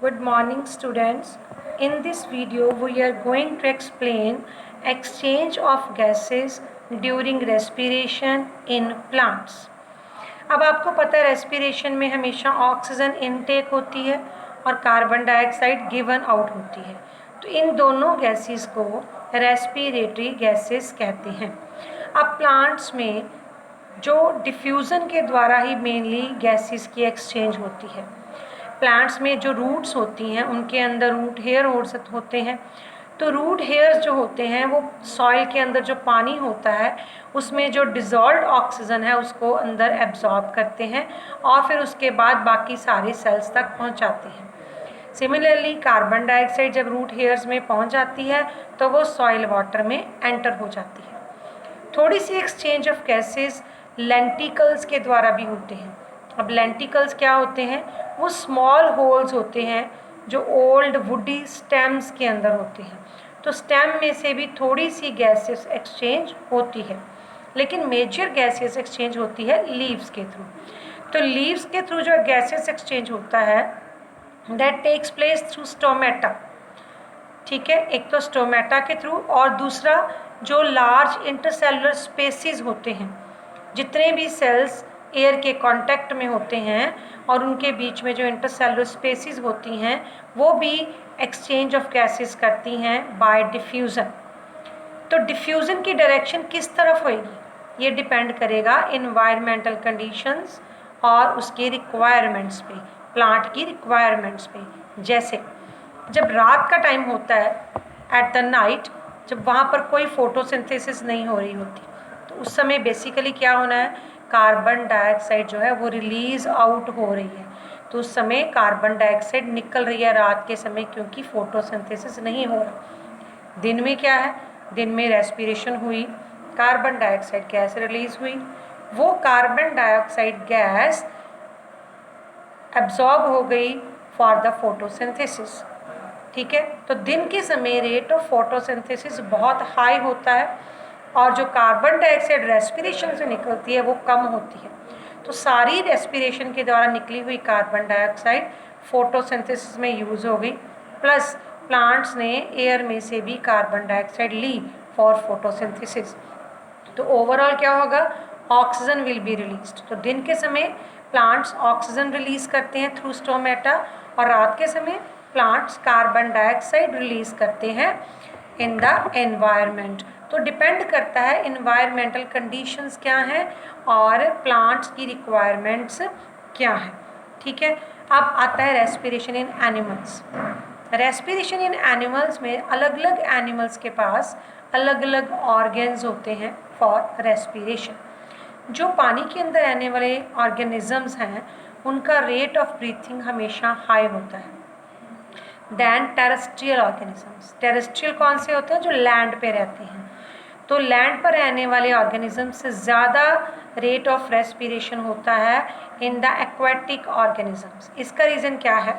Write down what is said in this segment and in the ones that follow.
Good morning, students. In this video, we are going to explain exchange of gases during respiration in plants. अब आपको पता है respiration में हमेशा oxygen intake होती है और कार्बन डाइऑक्साइड गिवन आउट होती है, तो इन दोनों गैसेस को रेस्पिरेटरी गैसेस कहते हैं। अब प्लांट्स में जो डिफ्यूज़न के द्वारा ही मेनली गैसेस की एक्सचेंज होती है। प्लांट्स में जो रूट्स होती हैं उनके अंदर रूट हेयर होते हैं, तो रूट हेयर्स जो होते हैं वो सॉइल के अंदर जो पानी होता है उसमें जो डिज़ोल्व्ड ऑक्सीजन है उसको अंदर एब्जॉर्ब करते हैं और फिर उसके बाद बाकी सारे सेल्स तक पहुंचाते हैं। सिमिलरली कार्बन डाइऑक्साइड जब रूट हेयर्स में पहुंच जाती है तो वो सॉइल वाटर में एंटर हो जाती है। थोड़ी सी एक्सचेंज ऑफ गैसेस लेंटिकल्स के द्वारा भी होते हैं। अब लेंटिकल्स क्या होते हैं? वो स्मॉल होल्स होते हैं जो ओल्ड वुडी स्टेम्स के अंदर होते हैं, तो स्टेम में से भी थोड़ी सी गैसेस एक्सचेंज होती है, लेकिन मेजर गैसेस एक्सचेंज होती है लीव्स के थ्रू। तो लीव्स के थ्रू जो गैसेस एक्सचेंज होता है that takes place through stomata. ठीक है, एक तो स्टोमेटा के थ्रू और दूसरा जो लार्ज इंटरसेलुलर स्पेसिस होते हैं, जितने भी सेल्स एयर के कांटेक्ट में होते हैं और उनके बीच में जो इंटरसेलुलर स्पेसिस होती हैं वो भी एक्सचेंज ऑफ गैसेस करती हैं बाय डिफ्यूज़न। तो डिफ्यूज़न की डायरेक्शन किस तरफ होगी ये डिपेंड करेगा इन्वायरमेंटल कंडीशंस और उसके रिक्वायरमेंट्स पे, प्लांट की रिक्वायरमेंट्स पे। जैसे जब रात का टाइम होता है एट द नाइट, जब वहाँ पर कोई फोटोसिंथेसिस नहीं हो रही होती, तो उस समय बेसिकली क्या होना है, कार्बन डाइऑक्साइड जो है वो रिलीज़ आउट हो रही है। तो उस समय कार्बन डाइऑक्साइड निकल रही है रात के समय, क्योंकि फोटोसिंथेसिस नहीं हो रहा। दिन में क्या है, दिन में रेस्पिरेशन हुई, कार्बन डाइऑक्साइड गैस रिलीज हुई, वो कार्बन डाइऑक्साइड गैस एब्जॉर्ब हो गई फॉर द फोटोसिंथेसिस। ठीक है, तो दिन के समय रेट ऑफ फोटोसिंथेसिस बहुत हाई होता है और जो कार्बन डाइऑक्साइड रेस्पिरेशन से निकलती है वो कम होती है। तो सारी रेस्पिरेशन के द्वारा निकली हुई कार्बन डाइऑक्साइड फोटोसिंथेसिस में यूज़ हो गई, प्लस प्लांट्स ने एयर में से भी कार्बन डाइऑक्साइड ली फॉर फोटोसिंथेसिस। तो ओवरऑल क्या होगा, ऑक्सीजन विल बी रिलीज्ड। तो दिन के समय प्लांट्स ऑक्सीजन रिलीज करते हैं थ्रू स्टोमेटा और रात के समय प्लांट्स कार्बन डाइऑक्साइड रिलीज करते हैं इन द एनवायरनमेंट। तो डिपेंड करता है इन्वायरमेंटल कंडीशंस क्या हैं और प्लांट्स की रिक्वायरमेंट्स क्या हैं। ठीक है, अब आता है respiration in animals. Respiration in animals में अलग अलग एनिमल्स के पास अलग अलग ऑर्गन्स होते हैं फॉर रेस्पिरेशन। जो पानी के अंदर रहने वाले ऑर्गेनिजम्स हैं उनका रेट ऑफ ब्रीथिंग हमेशा हाई होता है दैन टेरेस्ट्रियल ऑर्गेनिजम्स। टेरेस्ट्रियल कौन से होते हैं? जो लैंड पे रहते हैं। तो लैंड पर रहने वाले ऑर्गेनिज्म से ज़्यादा रेट ऑफ रेस्पिरेशन होता है इन द एक्वेटिक ऑर्गेनिजम्स। इसका रीज़न क्या है?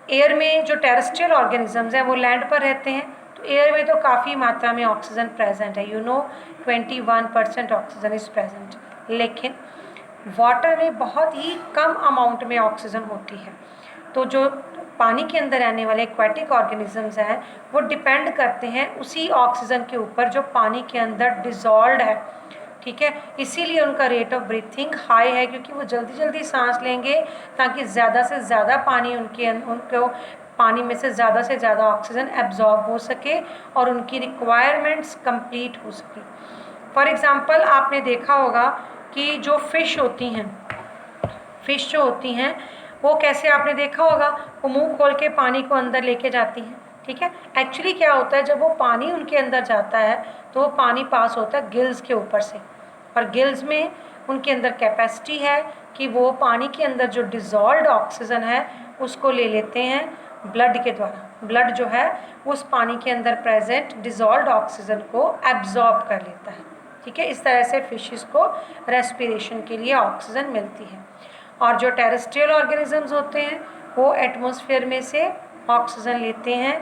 एयर में जो टेरेस्ट्रियल ऑर्गेनिजम्स हैं वो लैंड पर रहते हैं, तो एयर में तो काफ़ी मात्रा में ऑक्सीजन प्रेजेंट है, 21% ऑक्सीजन इज़ प्रेजेंट, लेकिन वाटर में बहुत ही कम अमाउंट में ऑक्सीजन होती है। तो जो पानी के अंदर रहने वाले एक्वेटिक ऑर्गेनिजम्स हैं वो डिपेंड करते हैं उसी ऑक्सीजन के ऊपर जो पानी के अंदर डिज़ोल्व्ड है। ठीक है, इसीलिए उनका रेट ऑफ ब्रीथिंग हाई है, क्योंकि वो जल्दी जल्दी सांस लेंगे ताकि ज़्यादा से ज़्यादा पानी उनको पानी में से ज़्यादा ऑक्सीजन एब्जॉर्ब हो सके और उनकी रिक्वायरमेंट्स कंप्लीट हो सके। फॉर एग्ज़ाम्पल आपने देखा होगा कि जो फ़िश होती हैं, फ़िश जो होती हैं वो कैसे आपने देखा होगा, वो मुंह खोल के पानी को अंदर लेके जाती हैं। ठीक है, एक्चुअली क्या होता है, जब वो पानी उनके अंदर जाता है तो वो पानी पास होता है गिल्स के ऊपर से, और गिल्स में उनके अंदर कैपेसिटी है कि वो पानी के अंदर जो डिज़ोल्व्ड ऑक्सीजन है उसको ले लेते हैं ब्लड के द्वारा। ब्लड जो है उस पानी के अंदर प्रेजेंट डिज़ोल्व्ड ऑक्सीजन को एब्जॉर्ब कर लेता है। ठीक है, इस तरह से फिशेस को रेस्पिरेशन के लिए ऑक्सीजन मिलती है। और जो टेरेस्ट्रियल ऑर्गेनिजम्स होते हैं वो एटमॉस्फेयर में से ऑक्सीजन लेते हैं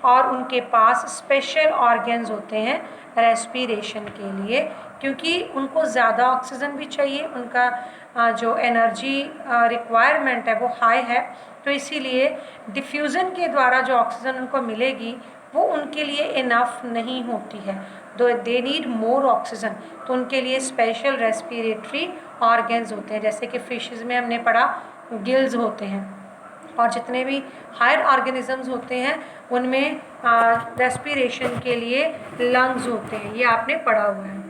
और उनके पास स्पेशल ऑर्गन्स होते हैं रेस्पिरेशन के लिए, क्योंकि उनको ज़्यादा ऑक्सीजन भी चाहिए, उनका जो एनर्जी रिक्वायरमेंट है वो हाई है, तो इसीलिए डिफ्यूज़न के द्वारा जो ऑक्सीजन उनको मिलेगी वो उनके लिए इनफ नहीं होती है, दे नीड मोर ऑक्सीजन। तो उनके लिए स्पेशल रेस्पिरेटरी ऑर्गन्स होते हैं, जैसे कि फिशेस में हमने पढ़ा गिल्स होते हैं, और जितने भी हायर ऑर्गेनिजम्स होते हैं उनमें रेस्पिरेशन के लिए लंग्स होते हैं, ये आपने पढ़ा हुआ है।